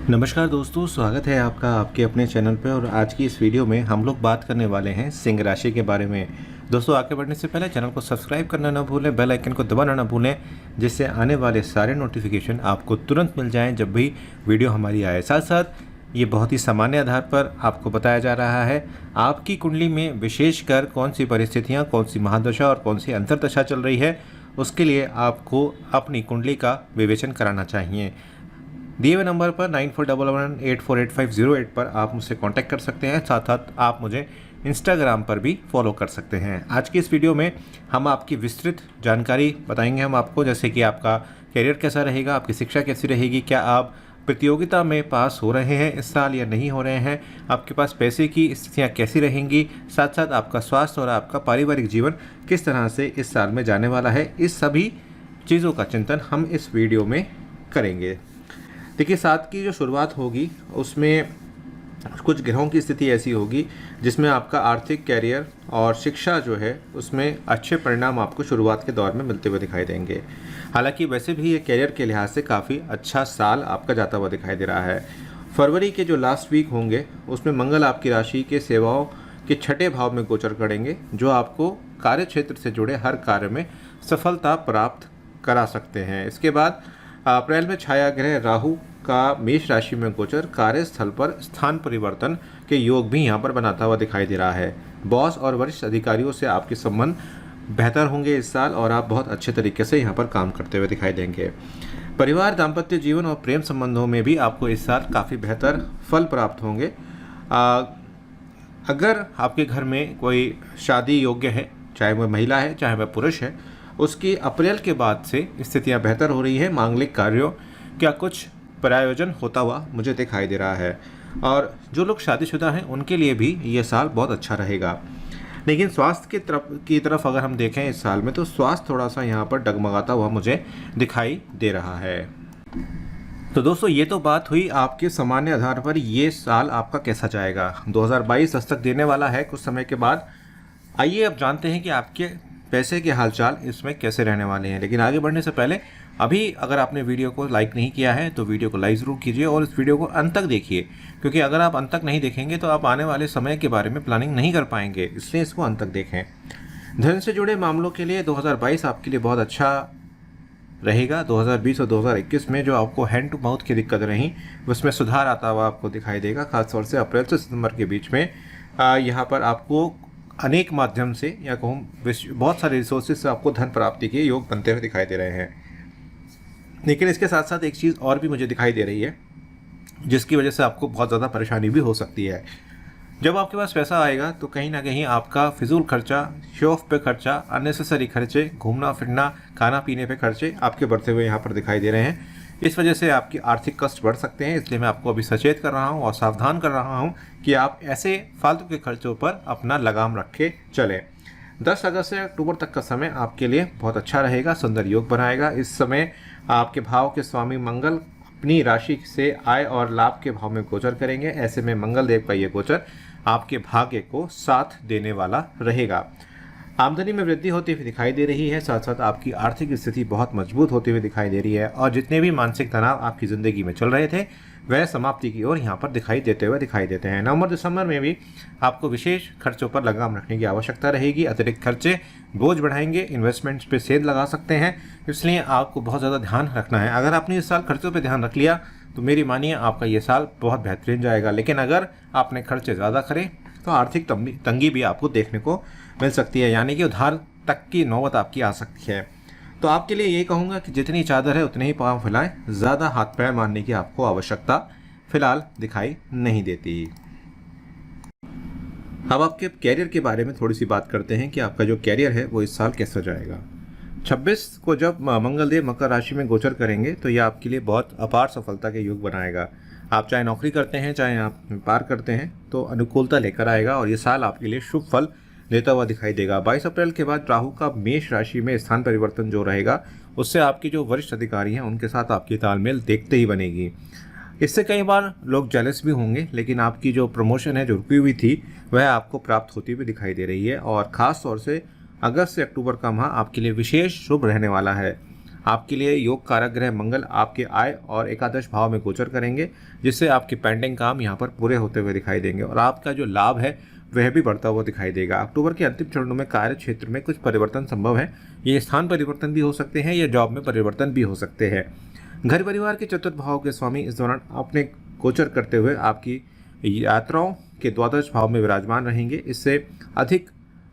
नमस्कार दोस्तों, स्वागत है आपका आपके अपने चैनल पे। और आज की इस वीडियो में हम लोग बात करने वाले हैं सिंह राशि के बारे में। दोस्तों, आगे बढ़ने से पहले चैनल को सब्सक्राइब करना ना भूलें, बेल आइकन को दबाना ना भूलें, जिससे आने वाले सारे नोटिफिकेशन आपको तुरंत मिल जाएं जब भी वीडियो हमारी आए। साथ साथ ये बहुत ही सामान्य आधार पर आपको बताया जा रहा है आपकी कुंडली में विशेषकर कौन सी परिस्थितियाँ, कौन सी महादशा और कौन सी अंतर्दशा चल रही है, उसके लिए आपको अपनी कुंडली का विवेचन कराना चाहिए। दिए हुए नंबर पर 9411848508 पर आप मुझसे कांटेक्ट कर सकते हैं। साथ साथ आप मुझे इंस्टाग्राम पर भी फॉलो कर सकते हैं। आज की इस वीडियो में हम आपकी विस्तृत जानकारी बताएंगे हम आपको, जैसे कि आपका करियर कैसा रहेगा, आपकी शिक्षा कैसी रहेगी, क्या आप प्रतियोगिता में पास हो रहे हैं इस साल या नहीं हो रहे हैं, आपके पास पैसे की स्थितियाँ कैसी रहेंगी, साथ साथ आपका स्वास्थ्य और आपका पारिवारिक जीवन किस तरह से इस साल में जाने वाला है। इस सभी चीज़ों का चिंतन हम इस वीडियो में करेंगे। देखिए, साथ की जो शुरुआत होगी उसमें कुछ ग्रहों की स्थिति ऐसी होगी जिसमें आपका आर्थिक, कैरियर और शिक्षा जो है उसमें अच्छे परिणाम आपको शुरुआत के दौर में मिलते हुए दिखाई देंगे। हालांकि वैसे भी ये कैरियर के लिहाज से काफ़ी अच्छा साल आपका जाता हुआ दिखाई दे रहा है। फरवरी के जो लास्ट वीक होंगे उसमें मंगल आपकी राशि के सेवाओं के छठे भाव में गोचर करेंगे, जो आपको कार्य क्षेत्र से जुड़े हर कार्य में सफलता प्राप्त करा सकते हैं। इसके बाद अप्रैल में छाया ग्रह राहु का मेष राशि में गोचर कार्यस्थल पर स्थान परिवर्तन के योग भी यहाँ पर बनाता हुआ दिखाई दे रहा है। बॉस और वरिष्ठ अधिकारियों से आपके संबंध बेहतर होंगे इस साल और आप बहुत अच्छे तरीके से यहाँ पर काम करते हुए दिखाई देंगे। परिवार, दाम्पत्य जीवन और प्रेम संबंधों में भी आपको इस साल काफ़ी बेहतर फल प्राप्त होंगे। अगर आपके घर में कोई शादी योग्य है, चाहे वह महिला है चाहे वह पुरुष है, उसकी अप्रैल के बाद से स्थितियां बेहतर हो रही है। मांगलिक कार्यों का कुछ प्रायोजन होता हुआ मुझे दिखाई दे रहा है। और जो लोग शादीशुदा हैं उनके लिए भी ये साल बहुत अच्छा रहेगा। लेकिन स्वास्थ्य की तरफ अगर हम देखें इस साल में, तो स्वास्थ्य थोड़ा सा यहाँ पर डगमगाता हुआ मुझे दिखाई दे रहा है। तो दोस्तों, ये तो बात हुई आपके सामान्य आधार पर ये साल आपका कैसा जाएगा। 2022 दस्तक देने वाला है कुछ समय के बाद। आइए अब जानते हैं कि आपके पैसे के हालचाल इसमें कैसे रहने वाले हैं। लेकिन आगे बढ़ने से पहले अभी अगर आपने वीडियो को लाइक नहीं किया है तो वीडियो को लाइक ज़रूर कीजिए और इस वीडियो को अंत तक देखिए, क्योंकि अगर आप अंत तक नहीं देखेंगे तो आप आने वाले समय के बारे में प्लानिंग नहीं कर पाएंगे, इसलिए इसको अंत तक देखें। धन से जुड़े मामलों के लिए 2022 आपके लिए बहुत अच्छा रहेगा। 2020 और 2021 में जो आपको हैंड टू माउथ की दिक्कत रही उसमें सुधार आता हुआ आपको दिखाई देगा। खासतौर से अप्रैल से सितंबर के बीच में यहाँ पर आपको अनेक माध्यम से या कहूँ बहुत सारे रिसोर्सेज से आपको धन प्राप्ति के योग बनते हुए दिखाई दे रहे हैं। लेकिन इसके साथ साथ एक चीज़ और भी मुझे दिखाई दे रही है जिसकी वजह से आपको बहुत ज़्यादा परेशानी भी हो सकती है। जब आपके पास पैसा आएगा तो कहीं ना कहीं आपका फिजूल खर्चा, शो ऑफ पे खर्चा, अननेसेसरी खर्चे, घूमना फिरना, खाना पीने पे खर्चे आपके बढ़ते हुए यहाँ पर दिखाई दे रहे हैं। इस वजह से आपकी आर्थिक कष्ट बढ़ सकते हैं। इसलिए मैं आपको अभी सचेत कर रहा हूँ और सावधान कर रहा हूँ कि आप ऐसे फालतू के खर्चों पर अपना लगाम रख के चलें। 10 अगस्त से अक्टूबर तक का समय आपके लिए बहुत अच्छा रहेगा, सुंदर योग बनाएगा। इस समय आपके भाव के स्वामी मंगल अपनी राशि से आय और लाभ के भाव में गोचर करेंगे। ऐसे में मंगल देव का ये गोचर आपके भाग्य को साथ देने वाला रहेगा। आमदनी में वृद्धि होती हुई दिखाई दे रही है। साथ साथ आपकी आर्थिक स्थिति बहुत मजबूत होती हुई दिखाई दे रही है और जितने भी मानसिक तनाव आपकी ज़िंदगी में चल रहे थे वह समाप्ति की ओर यहाँ पर दिखाई देते हैं। नवंबर दिसंबर में भी आपको विशेष खर्चों पर लगाम रखने की आवश्यकता रहेगी। अतिरिक्त खर्चे बोझ बढ़ाएंगे, इन्वेस्टमेंट्स पे सेध लगा सकते हैं, इसलिए आपको बहुत ज़्यादा ध्यान रखना है। अगर आपने इस साल खर्चों पर ध्यान रख लिया तो मेरी मानिए आपका ये साल बहुत बेहतरीन जाएगा। लेकिन अगर आपने खर्चे ज़्यादा करे तो आर्थिक तंगी भी आपको देखने को मिल सकती है, यानी कि उधार तक की नौबत आपकी आ सकती है। तो आपके लिए ये कहूँगा कि जितनी चादर है उतने ही पाँव फैलाएं, ज़्यादा हाथ पैर मारने की आपको आवश्यकता फिलहाल दिखाई नहीं देती। अब आपके कैरियर के बारे में थोड़ी सी बात करते हैं कि आपका जो कैरियर है वो इस साल कैसा जाएगा। 26 को जब मंगलदेव मकर राशि में गोचर करेंगे तो यह आपके लिए बहुत अपार सफलता के योग बनाएगा। आप चाहे नौकरी करते हैं चाहे आप व्यापार करते हैं तो अनुकूलता लेकर आएगा और ये साल आपके लिए शुभ फल देता हुआ दिखाई देगा। 22 अप्रैल के बाद राहु का मेष राशि में स्थान परिवर्तन जो रहेगा उससे आपके जो वरिष्ठ अधिकारी हैं उनके साथ आपकी तालमेल देखते ही बनेगी। इससे कई बार लोग जेलस भी होंगे, लेकिन आपकी जो प्रमोशन है जो रुकी हुई थी वह आपको प्राप्त होती हुई दिखाई दे रही है। और ख़ास तौर से अगस्त से अक्टूबर का माह आपके लिए विशेष शुभ रहने वाला है। आपके लिए योग कारक ग्रह मंगल आपके आय और एकादश भाव में गोचर करेंगे, जिससे आपके पेंडिंग काम यहाँ पर पूरे होते हुए दिखाई देंगे और आपका जो लाभ है वह भी बढ़ता हुआ दिखाई देगा। अक्टूबर के अंतिम चरणों में कार्य क्षेत्र में कुछ परिवर्तन संभव है। ये स्थान परिवर्तन भी हो सकते हैं या जॉब में परिवर्तन भी हो सकते हैं। घर परिवार के चतुर्थ भाव के स्वामी इस दौरान अपने गोचर करते हुए आपकी यात्राओं के द्वादश भाव में विराजमान रहेंगे। इससे अधिक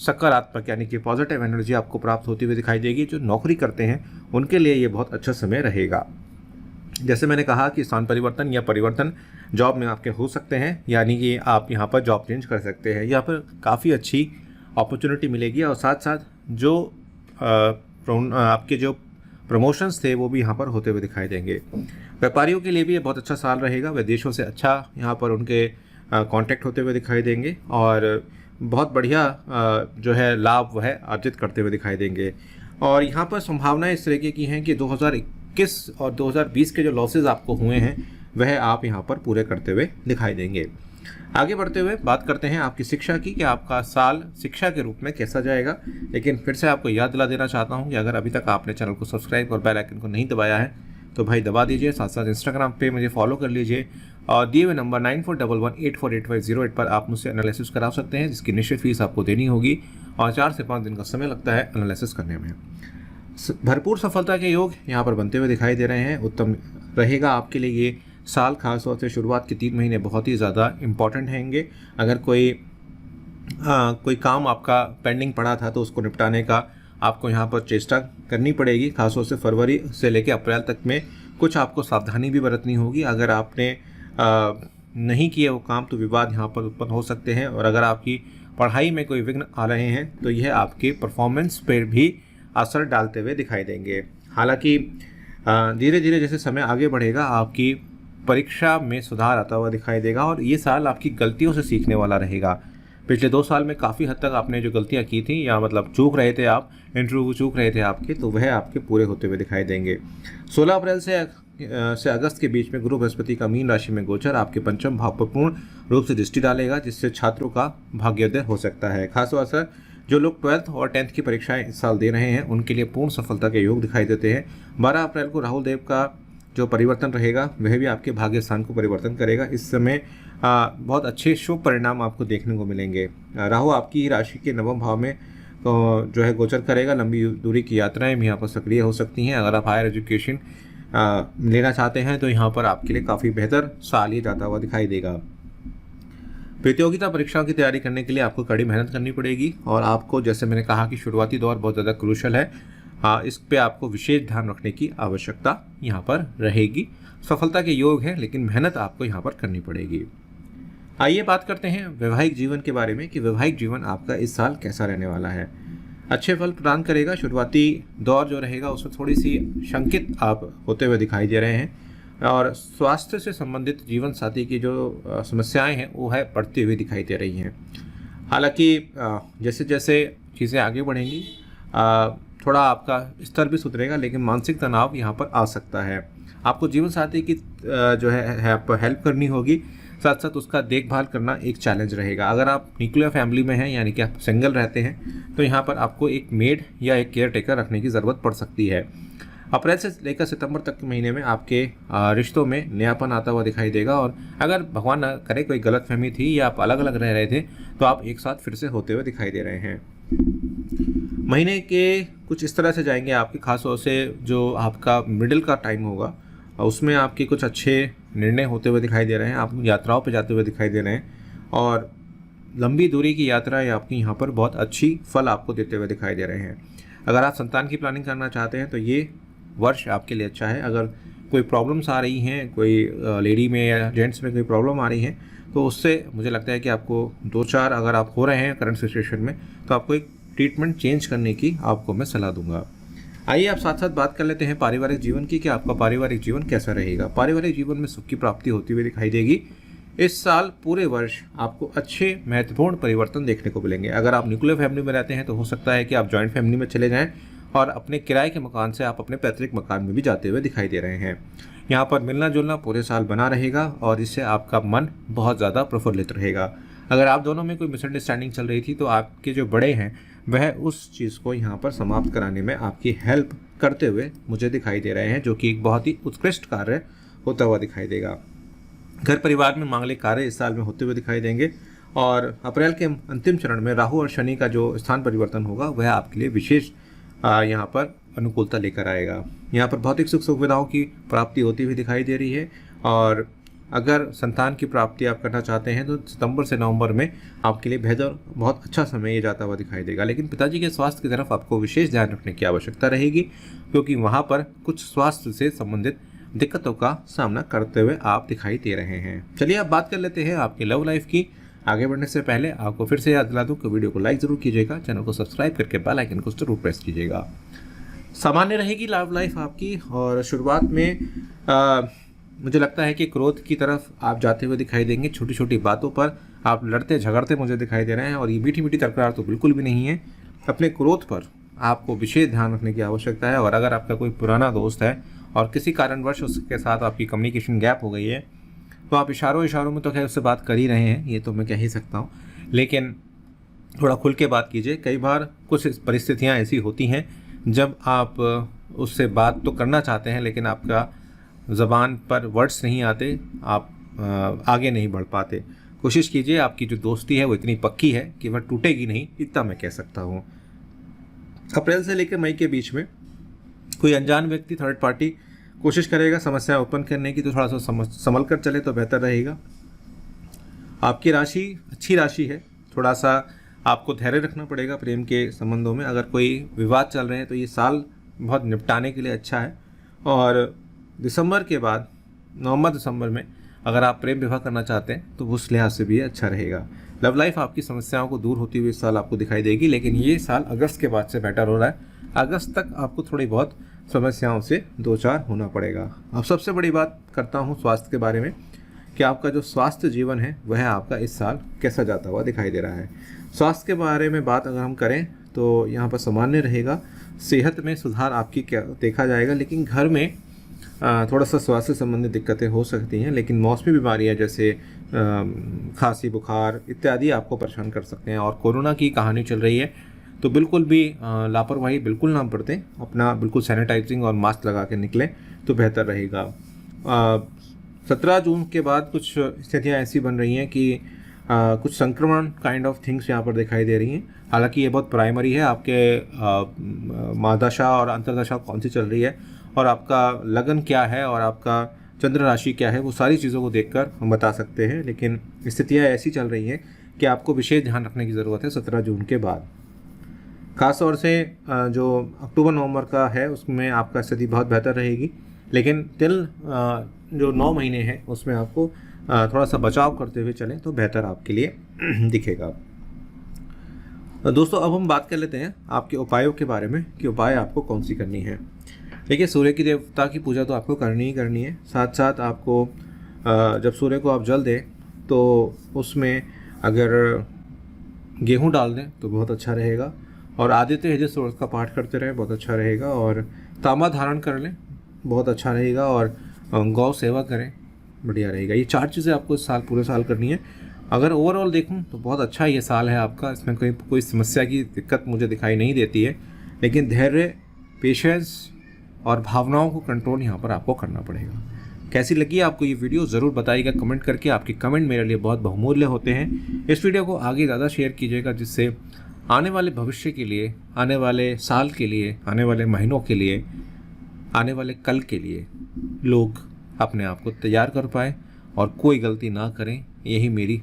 सकारात्मक यानी कि पॉजिटिव एनर्जी आपको प्राप्त होती हुई दिखाई देगी। जो नौकरी करते हैं उनके लिए ये बहुत अच्छा समय रहेगा। जैसे मैंने कहा कि स्थान परिवर्तन या परिवर्तन जॉब में आपके हो सकते हैं, यानी कि आप यहाँ पर जॉब चेंज कर सकते हैं। यहाँ पर काफ़ी अच्छी अपॉर्चुनिटी मिलेगी और साथ साथ जो आपके जो प्रमोशंस थे वो भी यहाँ पर होते हुए दिखाई देंगे। व्यापारियों के लिए भी ये बहुत अच्छा साल रहेगा। विदेशों से अच्छा यहाँ पर उनके कांटेक्ट होते हुए दिखाई देंगे और बहुत बढ़िया जो है लाभ वह अर्जित करते हुए दिखाई देंगे। और यहाँ पर संभावनाएं इस तरीके की हैं कि 2021 और 2020 के जो लॉसेज आपको हुए हैं वह आप यहाँ पर पूरे करते हुए दिखाई देंगे। आगे बढ़ते हुए बात करते हैं आपकी शिक्षा की कि आपका साल शिक्षा के रूप में कैसा जाएगा। लेकिन फिर से आपको याद दिला देना चाहता हूँ कि अगर अभी तक आपने चैनल को सब्सक्राइब और बेल आइकन को नहीं दबाया है तो भाई दबा दीजिए। साथ साथ इंस्टाग्राम पे मुझे फॉलो कर लीजिए और दिए हुए नंबर 9411848508 पर आप मुझसे एनालिसिस करा सकते हैं, जिसकी निश्चित फीस आपको देनी होगी और 4 से 5 दिन का समय लगता है एनालिसिस करने में। भरपूर सफलता के योग यहाँ पर बनते हुए दिखाई दे रहे हैं। उत्तम रहेगा आपके लिए ये साल। खासतौर से शुरुआत के 3 महीने बहुत ही ज़्यादा इम्पॉर्टेंट रहेंगे। अगर कोई काम आपका पेंडिंग पड़ा था तो उसको निपटाने का आपको यहाँ पर चेष्टा करनी पड़ेगी। खासतौर से फरवरी से लेकर अप्रैल तक में कुछ आपको सावधानी भी बरतनी होगी। अगर आपने नहीं किया वो काम तो विवाद यहाँ पर उत्पन्न हो सकते हैं और अगर आपकी पढ़ाई में कोई विघ्न आ रहे हैं तो यह आपके परफॉर्मेंस पर भी असर डालते हुए दिखाई देंगे। हालांकि धीरे धीरे जैसे समय आगे बढ़ेगा आपकी परीक्षा में सुधार आता हुआ दिखाई देगा और ये साल आपकी गलतियों से सीखने वाला रहेगा। पिछले 2 साल में काफ़ी हद तक आपने जो गलतियां की थी या मतलब चूक रहे थे आप, इंटरव्यू चूक रहे थे आपके, तो वह आपके पूरे होते हुए दिखाई देंगे। 16 अप्रैल से अगस्त के बीच में गुरु बृहस्पति का मीन राशि में गोचर आपके पंचम भाव पर पूर्ण रूप से दृष्टि डालेगा, जिससे छात्रों का भाग्योदय हो सकता है। खासतौर से जो लोग 12th और 10th की परीक्षाएं इस साल दे रहे हैं उनके लिए पूर्ण सफलता के योग दिखाई देते हैं। 12 अप्रैल को राहुल देव का जो परिवर्तन रहेगा वह भी आपके भाग्य स्थान को परिवर्तन करेगा। इस समय बहुत अच्छे शुभ परिणाम आपको देखने को मिलेंगे। राहु आपकी राशि के 9वें भाव में जो है गोचर करेगा। लंबी दूरी की यात्राएं भी यहाँ पर सक्रिय हो सकती हैं। अगर आप हायर एजुकेशन लेना चाहते हैं तो यहाँ पर आपके लिए काफ़ी बेहतर साल ही जाता हुआ दिखाई देगा। प्रतियोगिता परीक्षाओं की तैयारी करने के लिए आपको कड़ी मेहनत करनी पड़ेगी और आपको, जैसे मैंने कहा कि शुरुआती दौर बहुत ज़्यादा क्रूशल है, इस पे आपको विशेष ध्यान रखने की आवश्यकता यहाँ पर रहेगी। सफलता के योग हैं लेकिन मेहनत आपको यहाँ पर करनी पड़ेगी। आइए बात करते हैं वैवाहिक जीवन के बारे में कि वैवाहिक जीवन आपका इस साल कैसा रहने वाला है। अच्छे फल प्रदान करेगा। शुरुआती दौर जो रहेगा उसमें थोड़ी सी शंकित आप होते हुए दिखाई दे रहे हैं और स्वास्थ्य से संबंधित जीवन साथी की जो समस्याएं हैं वो है बढ़ती हुई दिखाई दे रही हैं। हालांकि जैसे जैसे चीज़ें आगे बढ़ेंगी थोड़ा आपका स्तर भी सुधरेगा, लेकिन मानसिक तनाव यहाँ पर आ सकता है। आपको जीवन साथी की जो है आपको हेल्प करनी होगी, साथ साथ उसका देखभाल करना एक चैलेंज रहेगा। अगर आप न्यूक्लियर फैमिली में हैं यानी कि आप सिंगल रहते हैं तो यहाँ पर आपको एक मेड या एक केयर टेकर रखने की ज़रूरत पड़ सकती है। अप्रैल से लेकर सितंबर तक के महीने में आपके रिश्तों में नयापन आता हुआ दिखाई देगा और अगर भगवान न करे कोई गलतफहमी थी या आप अलग अलग रह रहे थे तो आप एक साथ फिर से होते हुए दिखाई दे रहे हैं। महीने के कुछ इस तरह से जाएंगे आपके, खास तौर से जो आपका मिडिल का टाइम होगा उसमें आपके कुछ अच्छे निर्णय होते हुए दिखाई दे रहे हैं। आप यात्राओं पर जाते हुए दिखाई दे रहे हैं और लंबी दूरी की यात्राएं आपकी यहाँ पर बहुत अच्छी फल आपको देते हुए दिखाई दे रहे हैं। अगर आप संतान की प्लानिंग करना चाहते हैं तो ये वर्ष आपके लिए अच्छा है। अगर कोई प्रॉब्लम्स आ रही हैं, कोई लेडी में या जेंट्स में कोई प्रॉब्लम आ रही है तो उससे मुझे लगता है कि आपको 2-4 अगर आप हो रहे हैं करंट सिचुएशन में तो आपको एक ट्रीटमेंट चेंज करने की आपको मैं सलाह दूंगा। आइए आप साथ साथ बात कर लेते हैं पारिवारिक जीवन की कि आपका पारिवारिक जीवन कैसा रहेगा। पारिवारिक जीवन में सुख की प्राप्ति होती हुई दिखाई देगी। इस साल पूरे वर्ष आपको अच्छे महत्वपूर्ण परिवर्तन देखने को मिलेंगे। अगर आप न्यूक्लियर फैमिली में रहते हैं तो हो सकता है कि आप जॉइंट फैमिली में चले जाएं और अपने किराए के मकान से आप अपने पैतृक मकान में भी जाते हुए दिखाई दे रहे हैं। यहाँ पर मिलना जुलना पूरे साल बना रहेगा और इससे आपका मन बहुत ज़्यादा प्रफुल्लित रहेगा। अगर आप दोनों में कोई मिसअंडरस्टैंडिंग चल रही थी तो आपके जो बड़े हैं वह उस चीज़ को यहाँ पर समाप्त कराने में आपकी हेल्प करते हुए मुझे दिखाई दे रहे हैं, जो कि एक बहुत ही उत्कृष्ट कार्य होता हुआ दिखाई देगा। घर परिवार में मांगलिक कार्य इस साल में होते हुए दिखाई देंगे और अप्रैल के अंतिम चरण में राहु और शनि का जो स्थान परिवर्तन होगा वह आपके लिए विशेष यहाँ पर अनुकूलता लेकर आएगा। यहाँ पर भौतिक सुख सुविधाओं की प्राप्ति होती हुई दिखाई दे रही है और अगर संतान की प्राप्ति आप करना चाहते हैं तो सितंबर से नवंबर में आपके लिए बेहतर बहुत अच्छा समय ये जाता हुआ दिखाई देगा। लेकिन पिताजी के स्वास्थ्य की तरफ आपको विशेष ध्यान रखने की आवश्यकता रहेगी, क्योंकि वहाँ पर कुछ स्वास्थ्य से संबंधित दिक्कतों का सामना करते हुए आप दिखाई दे रहे हैं। चलिए अब बात कर लेते हैं आपकी लव लाइफ की। आगे बढ़ने से पहले आपको फिर से याद दिला दूँ कि वीडियो को लाइक ज़रूर कीजिएगा, चैनल को सब्सक्राइब करके बेल आइकन को जरूर प्रेस कीजिएगा। सामान्य रहेगी लव लाइफ आपकी और शुरुआत में मुझे लगता है कि क्रोध की तरफ आप जाते हुए दिखाई देंगे। छोटी छोटी बातों पर आप लड़ते झगड़ते मुझे दिखाई दे रहे हैं और ये मीठी मीठी तकरार तो बिल्कुल भी नहीं है। अपने क्रोध पर आपको विशेष ध्यान रखने की आवश्यकता है और अगर आपका कोई पुराना दोस्त है और किसी कारणवश उसके साथ आपकी कम्युनिकेशन गैप हो गई है तो आप इशारों में तो खैर उससे बात कर ही रहे हैं, ये तो मैं कह ही सकता हूँ, लेकिन थोड़ा खुल के बात कीजिए। कई बार कुछ परिस्थितियाँ ऐसी होती हैं जब आप उससे बात तो करना चाहते हैं लेकिन आपका ज़बान पर वर्ड्स नहीं आते, आप आगे नहीं बढ़ पाते। कोशिश कीजिए, आपकी जो दोस्ती है वो इतनी पक्की है कि वह टूटेगी नहीं, इतना मैं कह सकता हूँ। अप्रैल से लेकर मई के बीच में कोई अनजान व्यक्ति, थर्ड पार्टी कोशिश करेगा समस्या उत्पन्न करने की, तो थोड़ा सा संभल कर चले तो बेहतर रहेगा। आपकी राशि अच्छी राशि है, थोड़ा सा आपको धैर्य रखना पड़ेगा प्रेम के संबंधों में। अगर कोई विवाद चल रहे हैं तो ये साल बहुत निपटाने के लिए अच्छा है और दिसंबर के बाद नवंबर दिसंबर में अगर आप प्रेम विवाह करना चाहते हैं तो उस लिहाज से भी अच्छा रहेगा। लव लाइफ आपकी समस्याओं को दूर होती हुई इस साल आपको दिखाई देगी, लेकिन ये साल अगस्त के बाद से बेटर हो रहा है। अगस्त तक आपको थोड़ी बहुत समस्याओं से दो चार होना पड़ेगा। अब सबसे बड़ी बात करता हूँ स्वास्थ्य के बारे में कि आपका जो स्वास्थ्य जीवन है वह आपका इस साल कैसा जाता हुआ दिखाई दे रहा है। स्वास्थ्य के बारे में बात अगर हम करें तो यहाँ पर सामान्य रहेगा, सेहत में सुधार आपकी क्या देखा जाएगा, लेकिन घर में थोड़ा सा स्वास्थ्य संबंधी दिक्कतें हो सकती हैं। लेकिन मौसमी बीमारियां जैसे खांसी, बुखार इत्यादि आपको परेशान कर सकते हैं। और कोरोना की कहानी चल रही है तो बिल्कुल भी लापरवाही बिल्कुल ना बरतें, अपना बिल्कुल सैनिटाइजिंग और मास्क लगा के निकलें तो बेहतर रहेगा। 17 जून के बाद कुछ स्थितियाँ ऐसी बन रही हैं कि कुछ संक्रमण काइंड ऑफ थिंग्स यहाँ पर दिखाई दे रही हैं। हालांकि ये बहुत प्राइमरी है, आपके महादशा और अंतर्दशा कौन सी चल रही है और आपका लगन क्या है और आपका चंद्र राशि क्या है, वो सारी चीज़ों को देखकर हम बता सकते हैं। लेकिन स्थितियाँ ऐसी चल रही हैं कि आपको विशेष ध्यान रखने की ज़रूरत है 17 जून के बाद। ख़ास तौर से जो अक्टूबर नवंबर का है उसमें आपका स्थिति बहुत बेहतर रहेगी, लेकिन तिल जो 9 महीने हैं उसमें आपको थोड़ा सा बचाव करते हुए चलें तो बेहतर आपके लिए दिखेगा। दोस्तों अब हम बात कर लेते हैं आपके उपायों के बारे में कि उपाय आपको कौन सी करनी है। देखिए, सूर्य की देवता की पूजा तो आपको करनी ही करनी है। साथ साथ आपको जब सूर्य को आप जल दें तो उसमें अगर गेहूं डाल दें तो बहुत अच्छा रहेगा और आदित्य हृदय स्तोत्र का पाठ करते रहें, बहुत अच्छा रहेगा। और तांबा धारण कर लें, बहुत अच्छा रहेगा। और गौ सेवा करें, बढ़िया रहेगा। ये 4 चीज़ें आपको इस साल पूरे साल करनी है। अगर ओवरऑल देखूं तो बहुत अच्छा ये साल है आपका, इसमें कोई समस्या की दिक्कत मुझे दिखाई नहीं देती है। लेकिन धैर्य, पेशेंस और भावनाओं को कंट्रोल यहाँ पर आपको करना पड़ेगा। कैसी लगी आपको ये वीडियो ज़रूर बताइएगा कमेंट करके। आपके कमेंट मेरे लिए बहुत बहुमूल्य होते हैं। इस वीडियो को आगे ज़्यादा शेयर कीजिएगा, जिससे आने वाले भविष्य के लिए, आने वाले साल के लिए, आने वाले महीनों के लिए, आने वाले कल के लिए लोग अपने आप को तैयार कर पाए और कोई गलती ना करें, यही मेरी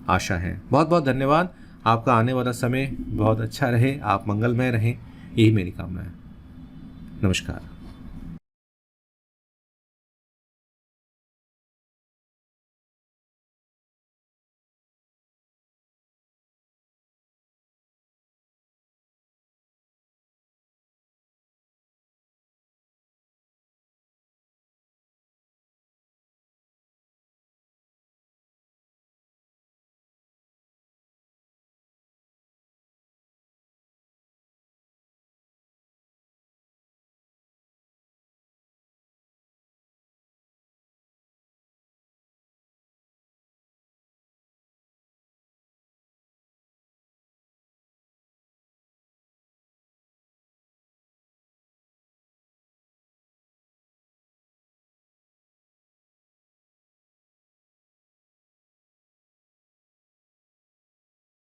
आशा है। बहुत बहुत धन्यवाद। आपका आने वाला समय बहुत अच्छा रहे, आप मंगलमय रहें, यही मेरी कामना है। नमस्कार।